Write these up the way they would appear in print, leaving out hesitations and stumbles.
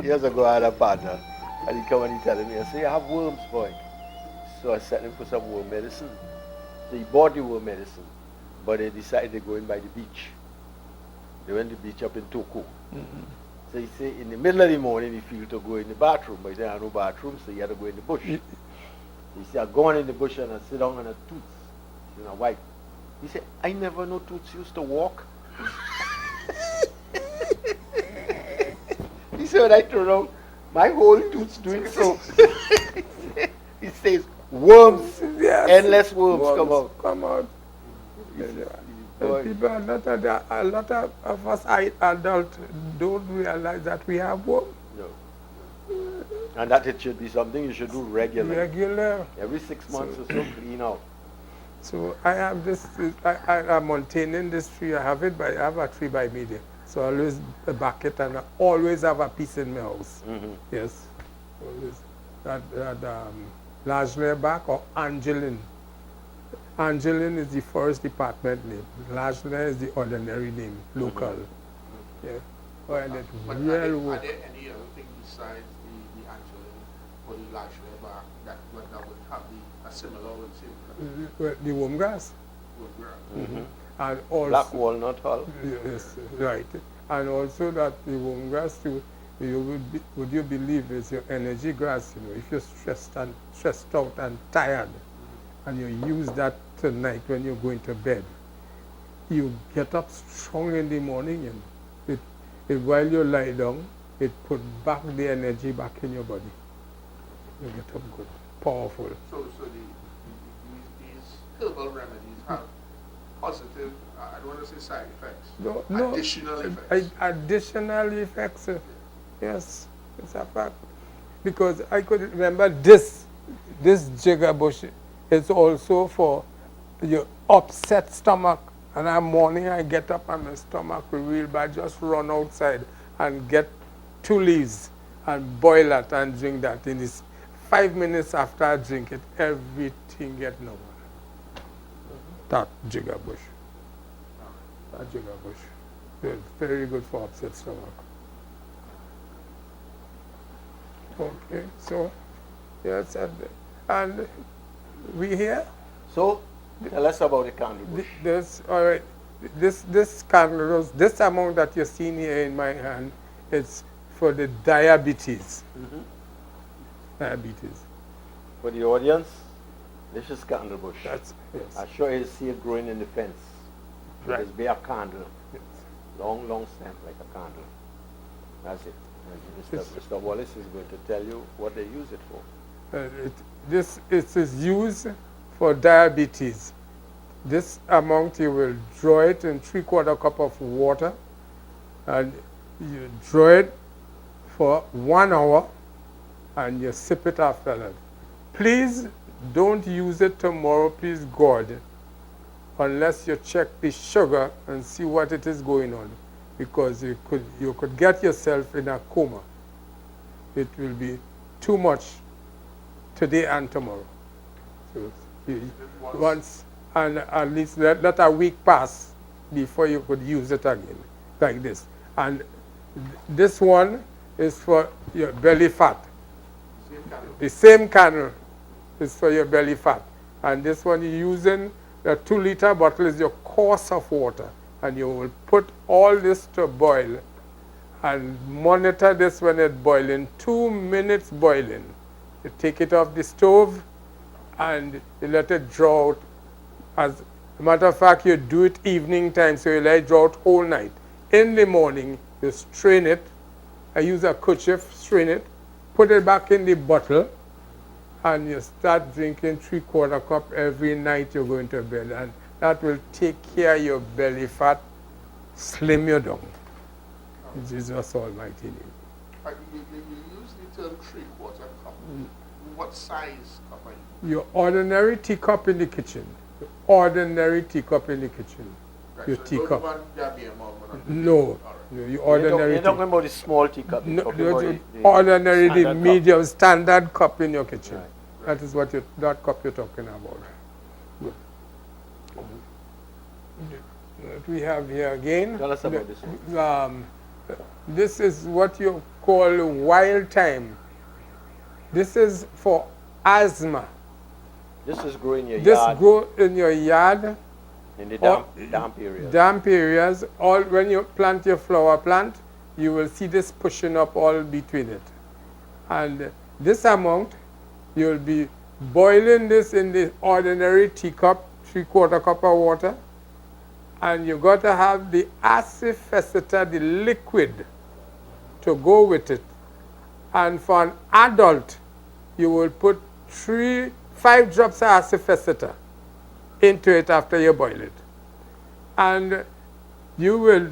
Years ago, I had a partner, and he come and he telling me, I say, I have worms, boy. So I sent him for some worm medicine. So he bought the worm medicine, but they decided to go in by the beach. They went to the beach up in Toko. Mm-hmm. So he say in the middle of the morning he feel to go in the bathroom, but he said, I have no bathroom, so he had to go in the bush. He said, I go on in the bush and I sit down on a tooth, you know, wipe. He said, I never know tooths used to walk. He said, when I turn around, my whole tooth's doing so. He says, worms, Yes. endless worms come out. Come out. Boy. People, a lot of us adults don't realize that we have worms. No. And that it should be something you should do regularly. Regular. Every 6 months or so, clean out. So I have this, I'm maintaining this tree. I have a tree by me there. So I always back it and I always have a piece in my house. Mm-hmm. Yes. Always. That Lajner back or Angeline. Angeline is the first department name. Lajner is the ordinary name, local. Mm-hmm. Yeah. Oh, and it But real are work. there any other thing besides the Angeline or the Lashner bar that would have a similar or same The worm grass. Mm-hmm. And also, Black walnut hull. yes, right. And also that the worm grass too, would you believe is your energy grass, you know, if you're stressed out and tired, and you use that tonight when you're going to bed, you get up strong in the morning and while you lie down, it put back the energy back in your body. You get up good, powerful. So these herbal remedies have positive, I don't want to say side effects, No, additional effects. Additional effects, yes, it's a fact. Because I could remember this jigger bush is also for your upset stomach. And that morning I get up and my stomach will real bad, just run outside and get 2 leaves and boil that and drink that. In this 5 minutes after I drink it, everything get normal. That jigger bush. That jigger bush. It's very good for upset stomach. Okay, so yes, and we here. So, tell us about the candle bush. This all right. This candle, this amount that you're seeing here in my hand, it's for the diabetes. Mm-hmm. Diabetes. For the audience, this is candle bush. That's yes. I sure you see it growing in the fence. Right. It's bare candle. Yes. Long, long stem like a candle. That's it. And Mr. Wallace is going to tell you what they use it for. It is used for diabetes. This amount you will draw it in 3/4 cup of water, and you draw it for 1 hour, and you sip it after that. Please don't use it tomorrow, please God, unless you check the sugar and see what it is going on, because you could get yourself in a coma. It will be too much today and tomorrow. So once, and at least let a week pass before you could use it again, like this. And this one is for your belly fat. The same candle is for your belly fat. And this one you're using, the 2-liter bottle is your course of water. And you will put all this to boil and monitor this when it's boiling. 2 minutes boiling. You take it off the stove and you let it draw out. As a matter of fact, you do it evening time, so you let it draw out whole night. In the morning, you strain it. I use a kerchief, strain it, put it back in the bottle, and you start drinking 3/4 cup every night you're going to bed. And that will take care of your belly fat, slim you down. In Jesus Almighty name. You use the term 3/4 cup. What size cup are you? Your ordinary teacup in the kitchen. Your ordinary teacup in the kitchen. Right, Your so teacup. No. No, your ordinary. You're talking about the small teacup. No, the ordinary, the standard medium cup. standard cup in your kitchen. Right. That is what that cup you're talking about. Good. What we have here again. Tell us about this one. This is what you called wild thyme. This is for asthma. This is growing in your This yard, grow in your yard, in the or damp areas. damp areas. All when you plant your flower plant, you will see this pushing up all between it. And this amount, you'll be boiling this in the ordinary teacup, 3/4 cup of water, and you got to have the asifesita, the liquid, to go with it. And for an adult, you will put 5 drops of asifesita into it after you boil it. And you will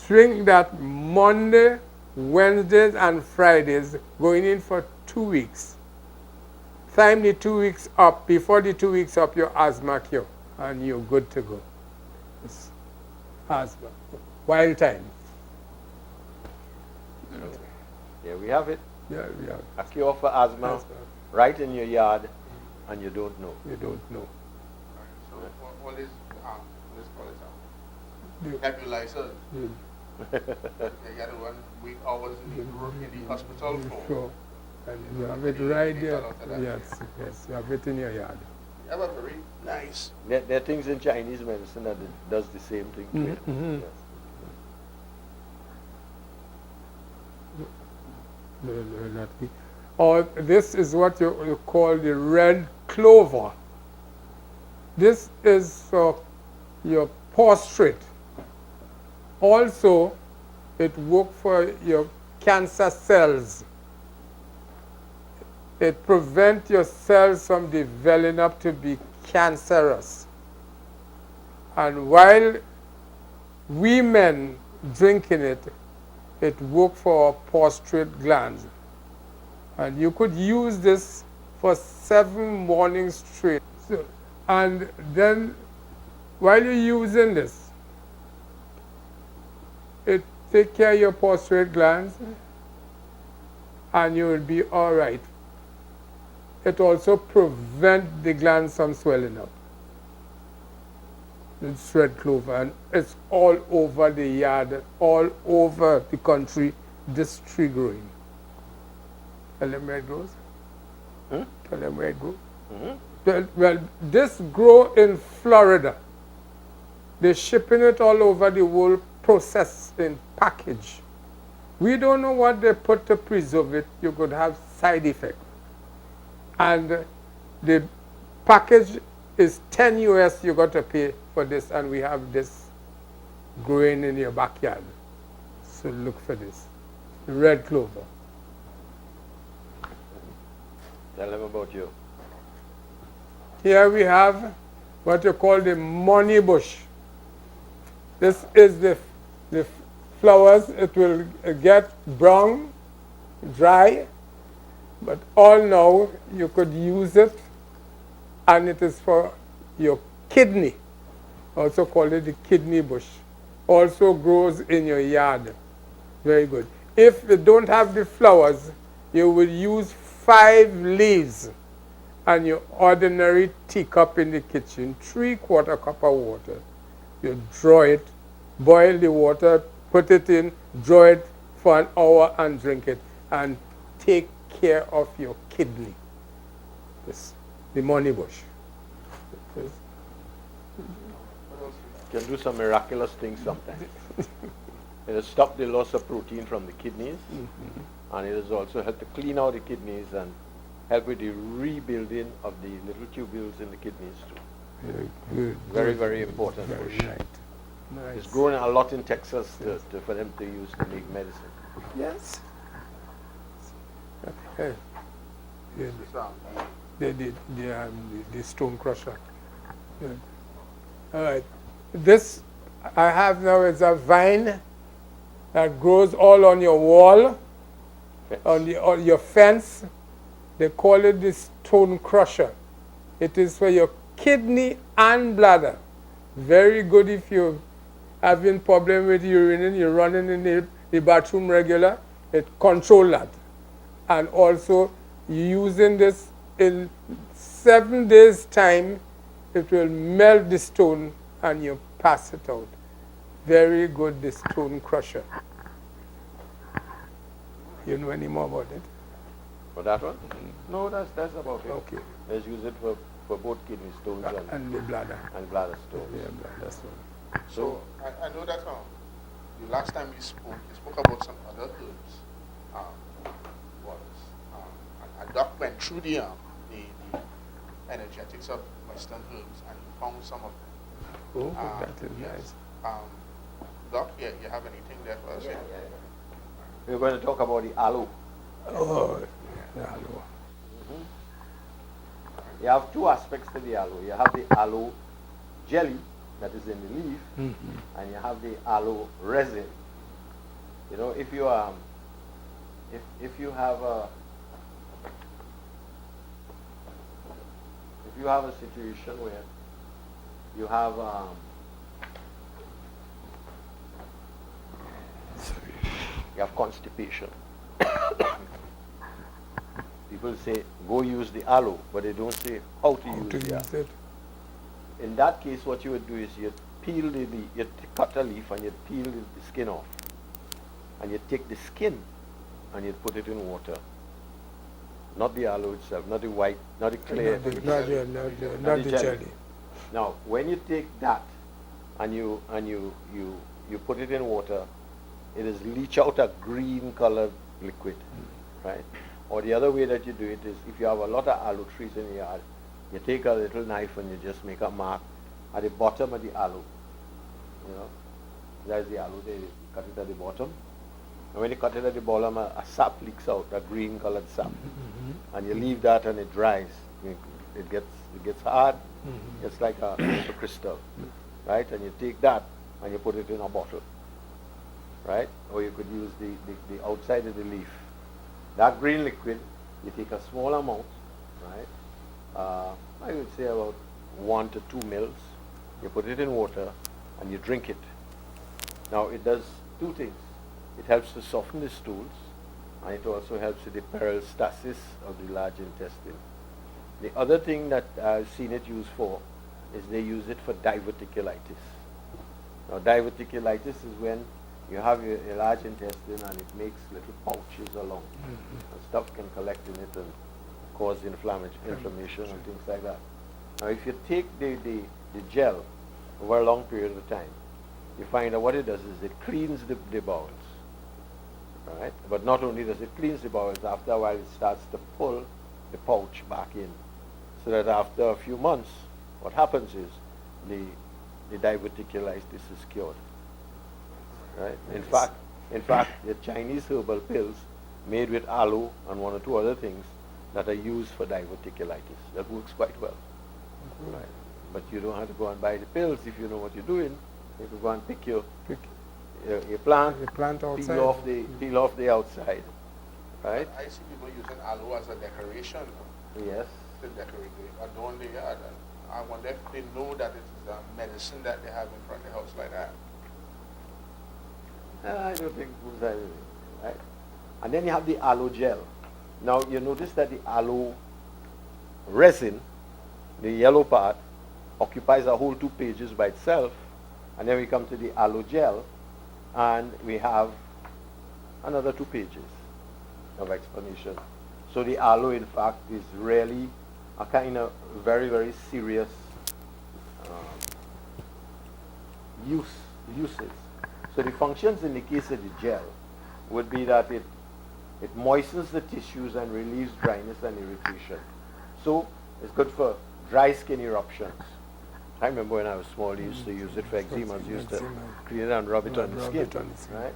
drink that Monday, Wednesdays, and Fridays, going in for 2 weeks. Time the 2 weeks up. Before the 2 weeks up, your asthma cure, and you're good to go. It's asthma. Wild thyme. There we have it. Yeah, yeah. A cure for asthma, right in your yard, and you don't know. You don't know. So what is let's call it The- nebulizer? the- You got to run week hours in the hospital for. Sure. And you have it right there. Yes, yes. You have it in your yard. You have a very nice. There are things in Chinese medicine that does the same thing to it. Mhm. Yes. No, not the. Or this is what you call the red clover. This is for your prostate. Also, it works for your cancer cells. It prevents your cells from developing up to be cancerous. And while women drinking it, it works for our prostate glands. And you could use this for 7 mornings straight. So, and then while you're using this, it take care of your prostate glands and you will be all right. It also prevents the glands from swelling up. It's red clover, and it's all over the yard, all over the country, this tree growing. Tell them where it grows. Hmm? Tell them where it grows. Mhm. Well, this grow in Florida. They're shipping it all over the world, processed in package. We don't know what they put to preserve it. You could have side effects. And the package is 10 US you got to pay for this, and we have this growing in your backyard. So look for this. Red clover. Tell them about you. Here we have what you call the money bush. This is the flowers. It will get brown, dry, but all now you could use it, and it is for your kidney. Also called it the kidney bush. Also grows in your yard. Very good. If you don't have the flowers, you will use 5 leaves and your ordinary teacup in the kitchen, 3/4 cup of water. You draw it, boil the water, put it in, draw it for an hour and drink it, and take care of your kidney. This, the money bush. This. Can do some miraculous things sometimes. It has stopped the loss of protein from the kidneys, and it has also helped to clean out the kidneys and help with the rebuilding of the little tubules in the kidneys too. Very good. Very, very important Very bush. right. Nice. It's grown a lot in Texas for them to use to make medicine. Yes. Okay. Yeah, So, the stone crusher. Yeah. All right. This I have now is a vine that grows all on your wall, Fence. on your fence. They call it the stone crusher. It is for your kidney and bladder. Very good if you're having problem with urine, you're running in the bathroom regular. It control that. And also using this in 7 days time, it will melt the stone and you pass it out. Very good, the stone crusher. You know any more about it? For that one? No, that's about it. Okay. Let's use it for both kidney stones And the bladder. and bladder stones. Yeah, bladder stone. So I know that the last time you spoke about some other herbs. Wallace. And Doc went through the energetics of Western herbs and he found some of them. Oh, that is Yes. nice. Doc, you have anything there for us? Yeah. We're going to talk about the aloe. Oh, yeah, aloe. You have two aspects to the aloe. You have the aloe jelly that is in the leaf, and you have the aloe resin. You know, if you have a situation where you have constipation. People say go use the aloe, but they don't say how to use the aloe. In that case, what you would do is you peel the leaf, you cut a leaf and you peel the skin off, and you take the skin and you put it in water. Not the aloe itself, not the white, not the clear. Not the jelly. Now, when you take that and you put it in water, it is leach out a green colored liquid, right? Or the other way that you do it is, if you have a lot of aloe trees in your yard, you take a little knife and you just make a mark at the bottom of the aloe. You know, there's the aloe, they cut it at the bottom. And when you cut it at the bottom, a sap leaks out, a green colored sap. And you leave that and it dries. It gets hard, it's like a crystal, right? And you take that and you put it in a bottle, right? Or you could use the outside of the leaf. That green liquid, you take a small amount, right? I would say about 1 to 2 mils. You put it in water and you drink it. Now it does two things. It helps to soften the stools, and it also helps with the peristalsis of the large intestine. The other thing that I've seen it used for is they use it for diverticulitis. Now diverticulitis is when you have your large intestine and it makes little pouches along. And stuff can collect in it and cause inflammation and things like that. Now if you take the gel over a long period of time, you find that what it does is it cleans the bowels. Right? But not only does it cleanse the bowels, after a while it starts to pull the pouch back in. So that after a few months, what happens is the diverticulitis is cured. Right? In fact, the Chinese herbal pills made with aloe and 1 or 2 other things that are used for diverticulitis. That works quite well. Right? But you don't have to go and buy the pills if you know what you're doing. You can go and pick your plant outside. peel off the outside, right? I see people using aloe as a decoration. Yes. To decorate adorn the yard. And I wonder if they know that it is a medicine that they have in front of the house like that. I don't think foods are anything, right? And then you have the aloe gel. Now you notice that the aloe resin, the yellow part, occupies a whole 2 pages by itself, and then we come to the aloe gel, and we have another 2 pages of explanation. So the aloe, in fact, is really a kind of very, very serious uses. So the functions in the case of the gel would be that it moistens the tissues and relieves dryness and irritation. So it's good for dry skin eruptions. I remember when I was small, they used to use it for eczema. They used to clean it and rub it on the skin, right?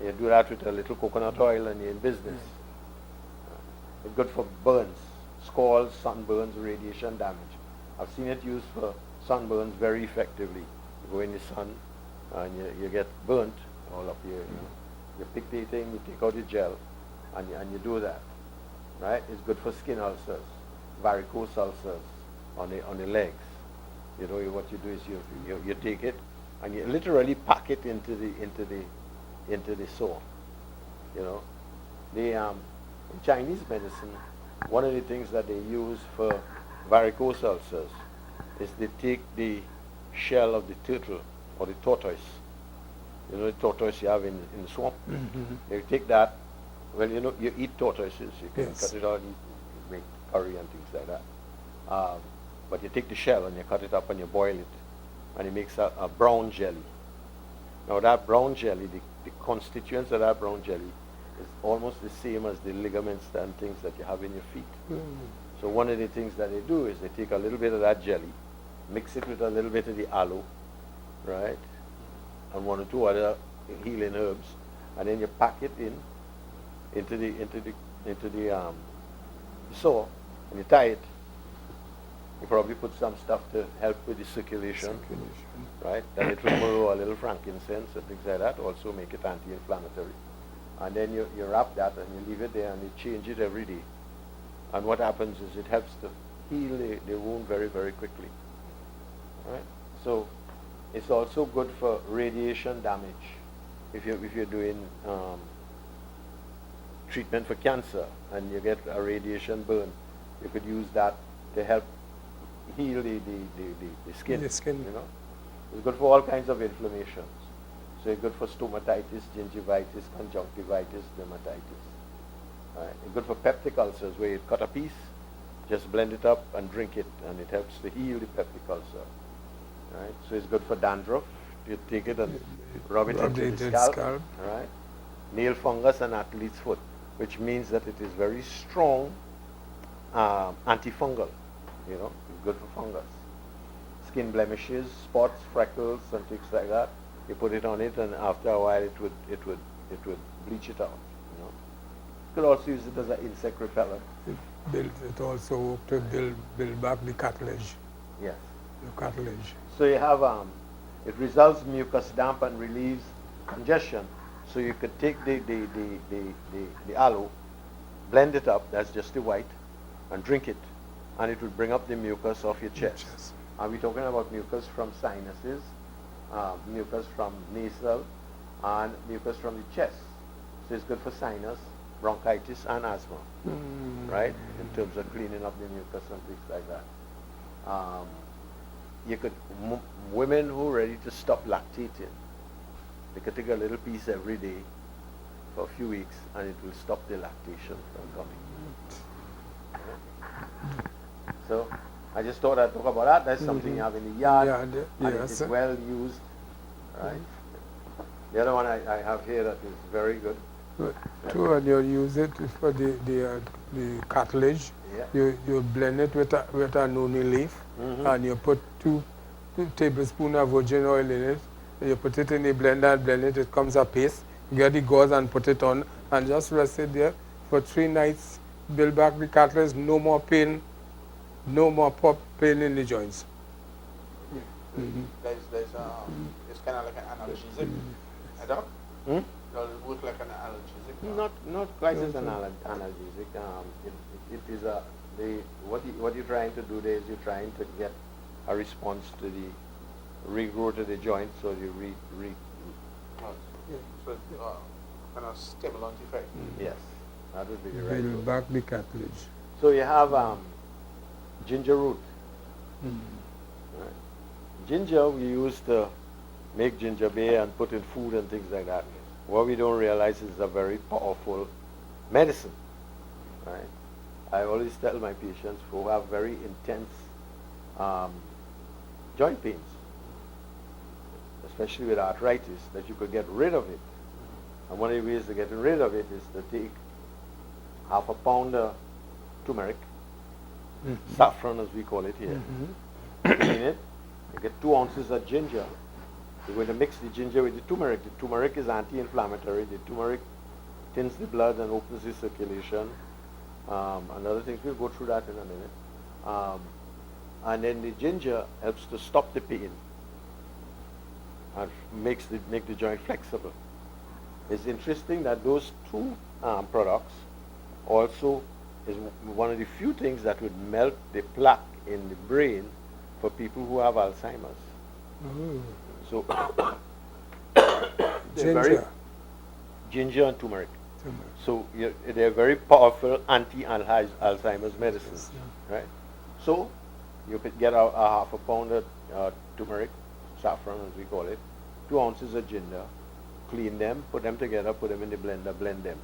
You do that with a little coconut oil and you're in business. It's good for burns, scalds, sunburns, radiation damage. I've seen it used for sunburns very effectively. You go in the sun and you get burnt all up here. You pick the thing, you take out the gel, and you do that, right? It's good for skin ulcers, varicose ulcers on the legs. You know, what you do is you take it and you literally pack it into the sore. You know, in Chinese medicine, one of the things that they use for varicose ulcers is they take the shell of the turtle or the tortoise. You know the tortoise you have in the swamp? They take that, Well, you know, you eat tortoises. You can Yes. cut it out and make curry and things like that. But you take the shell and you cut it up and you boil it, and it makes a brown jelly. Now that brown jelly, the constituents of that brown jelly is almost the same as the ligaments and things that you have in your feet. So one of the things that they do is they take a little bit of that jelly, mix it with a little bit of the aloe, right, and one or two other healing herbs, and then you pack it into the sore, and you tie it. You probably put some stuff to help with the circulation, right? Then it will myrrh, a little frankincense and things like that. Also make it anti-inflammatory. And then you wrap that and you leave it there and you change it every day. And what happens is it helps to heal the wound very, very quickly. Right? So it's also good for radiation damage. If you're doing treatment for cancer and you get a radiation burn, you could use that to help heal the skin. The skin. You know, it's good for all kinds of inflammations. So it's good for stomatitis, gingivitis, conjunctivitis, dermatitis. Right? It's good for peptic ulcers, where you cut a piece, just blend it up and drink it, and it helps to heal the peptic ulcer. Right? So it's good for dandruff. You take it and rub it into the scalp. Right? Nail fungus and athlete's foot, which means that it is very strong antifungal. You know, it's good for fungus. Skin blemishes, spots, freckles, and things like that. You put it on it, and after a while, it would bleach it out. You know, you could also use it as an insect repellent. It also works to build back the cartilage. Yes. The cartilage. So you have it resolves mucus damp and relieves congestion. So you could take the aloe, blend it up. That's just the white, and drink it, and it will bring up the mucus off your chest. Are we talking about mucus from sinuses, mucus from nasal, and mucus from the chest? So it's good for sinus, bronchitis, and asthma, right? In terms of cleaning up the mucus and things like that. You could, women who are ready to stop lactating, they could take a little piece every day for a few weeks, and it will stop the lactation from coming. So I just thought I'd talk about that. That's something you have in the yard, and it is well used, right? The other one I have here that is very good. Too, and you use it for the cartilage. Yeah. You blend it with a noni leaf, and you put two tablespoons of virgin oil in it. And you put it in the blender and blend it. It comes a paste. You get the gauze and put it on, and just rest it there for 3 nights. Build back the cartilage. No more pain. No more pain in the joints. There's it's kind of like an analgesic. Doc? Does it work like an analgesic? Not quite as an analgesic. It is what you're trying to do there is you're trying to get a response to the regrowth of the joint, so you So kind of stimulant effect. Yes, that would be the right Build word. back the cartilage. So you have ginger root. Right. Ginger we use to make ginger beer and put in food and things like that. What we don't realize is a very powerful medicine. Right? I always tell my patients who have very intense joint pains, especially with arthritis, that you could get rid of it. And one of the ways to get rid of it is to take half a pound of turmeric, saffron as we call it here, clean it, you get 2 ounces of ginger. You're going to mix the ginger with the turmeric. The turmeric is anti-inflammatory. The turmeric thins the blood and opens the circulation. And other things, we'll go through that in a minute. And then the ginger helps to stop the pain and make the joint flexible. It's interesting that those 2 products also is one of the few things that would melt the plaque in the brain for people who have Alzheimer's. So ginger and turmeric. So they're very powerful anti-Alzheimer's medicines, right? So you could get a half a pound of turmeric, saffron as we call it, 2 ounces of ginger, clean them, put them together, put them in the blender, blend them.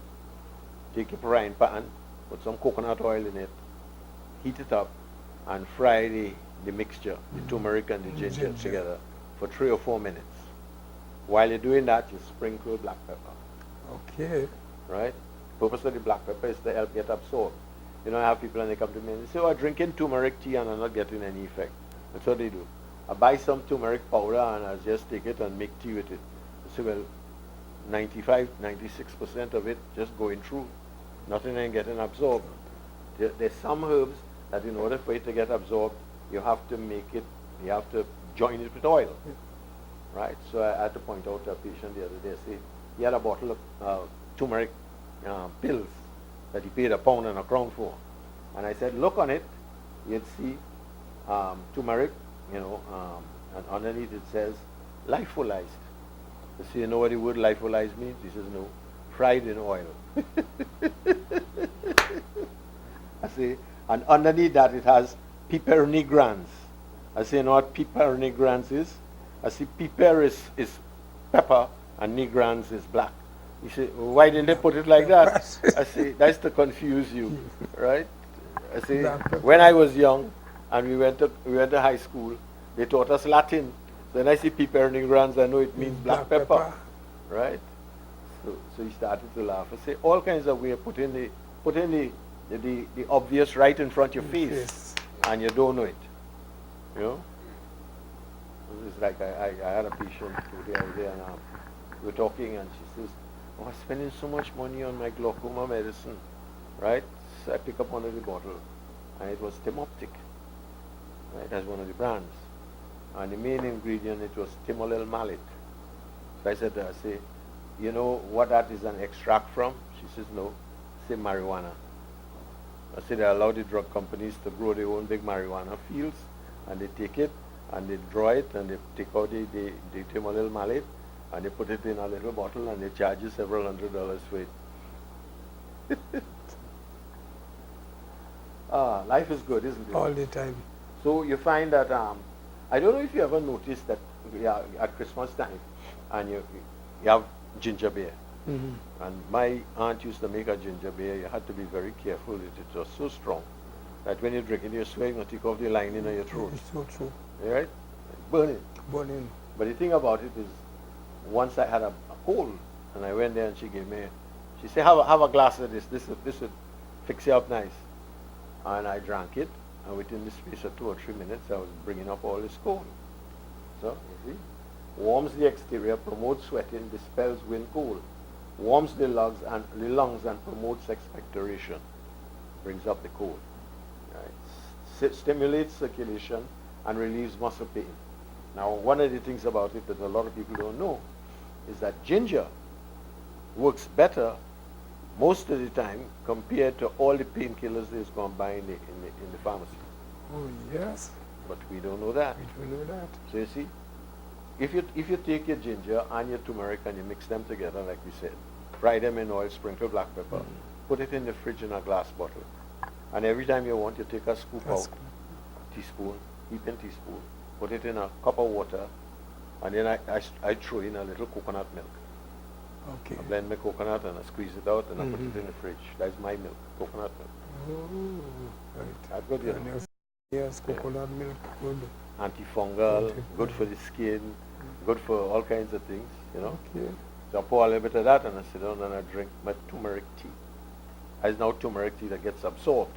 take your frying pan, put some coconut oil in it, heat it up, and fry the mixture, the turmeric and the ginger together for 3 or 4 minutes. While you're doing that, you sprinkle black pepper. Okay. Right? The purpose of the black pepper is to help get absorbed. You know, I have people and they come to me and they say, oh, I'm drinking turmeric tea and I'm not getting any effect. That's what they do. I buy some turmeric powder and I just take it and make tea with it. I say, well, 95, 96% of it just going through. Nothing ain't getting absorbed. There's some herbs that in order for it to get absorbed, you have to join it with oil. Right? So I had to point out to a patient the other day, say, he had a bottle of turmeric pills that he paid £1 and £1 for. And I said, look on it, you'd see turmeric, and underneath it says, lyophilized. I say, you know what the word lyophilized means? He says, no, fried in oil. I say, and underneath that it has piper nigrans. I say, you know what piper nigrans is? I say, piper is pepper and nigrans is black. You say, why didn't they put it like that? I say, that's to confuse you, right? I say, when I was young and we went to high school, they taught us Latin. So when I see piper nigrans, I know it means black pepper, right? So he started to laugh. I say, all kinds of ways, putting the obvious right in front of your face, and you don't know it, you know? It's like I had a patient the other day, and we were talking, and she says, oh, I'm spending so much money on my glaucoma medicine, right? So I pick up one of the bottles, and it was Timoptic, right? That's one of the brands. And the main ingredient, it was timolol malate. So I said to her, I say, you know what that is an extract from? She says, no. I say, marijuana. I said, they allow the drug companies to grow their own big marijuana fields, and they take it, and they draw it, and they take out the timolol malate, and they put it in a little bottle, and they charge you several $100s for it. Life is good, isn't it? All the time. So you find that, I don't know if you ever noticed that at Christmas time, and you have ginger beer. Mm-hmm. And my aunt used to make a ginger beer. You had to be very careful. It was so strong that when you drink it, you're sweating, you take off the lining of your throat. It's so true. Right? Burning. Burning. But the thing about it is, once I had a cold, and I went there and she gave me, she said, have a glass of this. This would fix you up nice. And I drank it, and within the space of 2 or 3 minutes, I was bringing up all this cold. So, you see, warms the exterior, promotes sweating, dispels wind cold, warms the lungs and promotes expectoration, brings up the cold. Right? Stimulates circulation and relieves muscle pain. Now, one of the things about it that a lot of people don't know is that ginger works better most of the time compared to all the painkillers that's gone by in the pharmacy. Oh, yes. But we don't know that. We don't know that. So you see, if you take your ginger and your turmeric and you mix them together, like we said, fry them in oil, sprinkle black pepper, put it in the fridge in a glass bottle, and every time you want, you take a scoop out, teaspoon, heaping teaspoon, put it in a cup of water, and then I throw in a little coconut milk. Okay. I blend my coconut and I squeeze it out and I put it in the fridge. That's my milk, coconut milk. Oh, right. That's good, you know. Yes, coconut milk, good. Antifungal, good for the skin, good for all kinds of things, you know. Okay. So I pour a little bit of that and I sit down and I drink my turmeric tea. It's now turmeric tea that gets absorbed.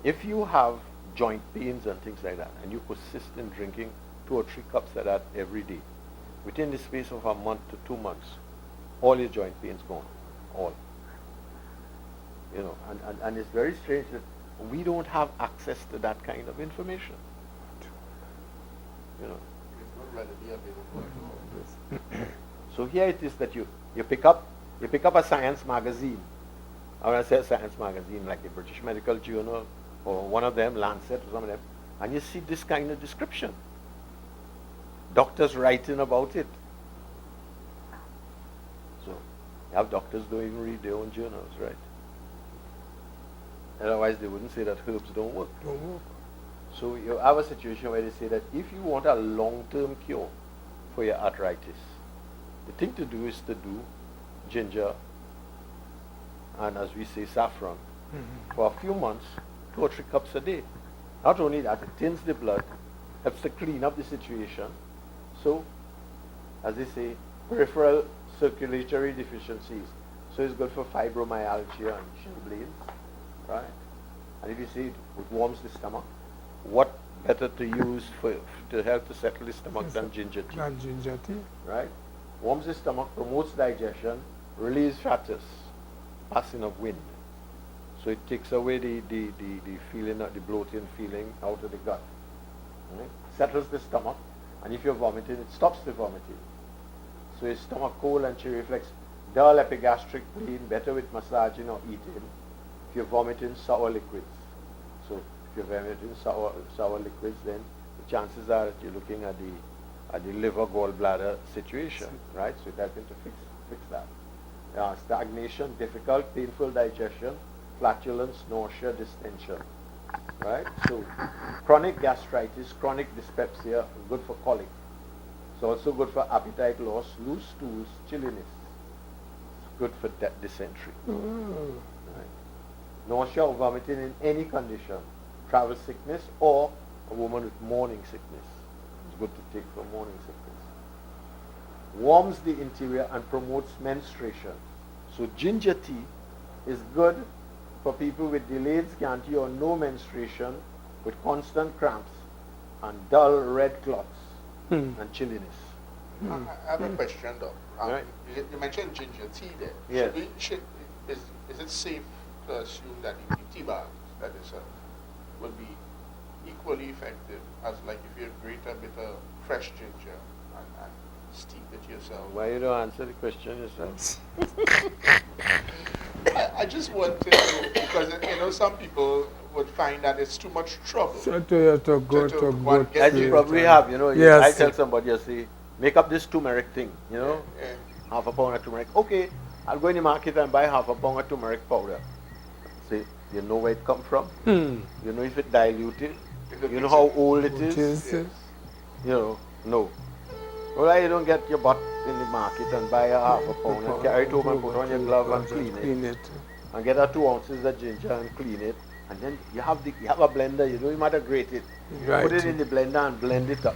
If you have joint pains and things like that, and you persist in drinking 2 or 3 cups of that every day, within the space of a month to 2 months, all your joint pains gone, all. You know, and it's very strange that we don't have access to that kind of information. You know. It's not readily available. So here it is that you pick up a science magazine. I want to say a science magazine like the British Medical Journal or one of them, Lancet or some of them, and you see this kind of description. Doctors writing about it. So you have doctors don't even read their own journals, right? Otherwise they wouldn't say that herbs don't work. Don't work. So you have a situation where they say that if you want a long-term cure for your arthritis, the thing to do is to do ginger and as we say, saffron, for a few months, 2 or 3 cups a day. Not only that, it thins the blood, helps to clean up the situation. So, as they say, peripheral circulatory deficiencies. So it's good for fibromyalgia and chilblains, right? And if you see it warms the stomach, what better to use to help to settle the stomach than ginger tea, And ginger tea. right? Warms the stomach, promotes digestion, relieves fatus, passing of wind. So it takes away the feeling, the bloating feeling out of the gut. Right? Settles the stomach, and if you're vomiting, it stops the vomiting. So your stomach cold and she reflects dull epigastric pain, better with massaging or eating. If you're vomiting, sour liquids. So if you're vomiting sour liquids, then the chances are that you're looking at the liver gallbladder situation, right? So it's helping to fix that. Stagnation, difficult, painful digestion, flatulence, nausea, distension, right? So chronic gastritis, chronic dyspepsia, good for colic. It's also good for appetite loss, loose stools, chilliness. It's good for dysentery. Right? Nausea or vomiting in any condition, travel sickness or a woman with morning sickness. It's good to take for morning sickness. Warms the interior and promotes menstruation. So ginger tea is good for people with delayed, scanty or no menstruation, with constant cramps and dull red clots and chilliness. I have a question though. Right. You mentioned ginger tea there. Yes. Is it safe to assume that the tea bags that is will be equally effective as like if you grate a bit of fresh ginger and steep it yourself? Why you don't answer the question yourself? I just want to know because some people would find that it's too much trouble. So to go get As you it. probably have, Yes. I tell somebody, I say, make up this turmeric thing, Yeah. half a pound of turmeric. Okay, I'll go in the market and buy half a pound of turmeric powder. Say, you know where it come from? You know if it diluted? You know how old it is? Yes. No. Well, you don't get your butt in the market and buy a half a pound and carry it home and put on your glove and clean it. And get 2 ounces of ginger and clean it. And then you have a blender, you don't even matter grate it. Right. Put it in the blender and blend it up.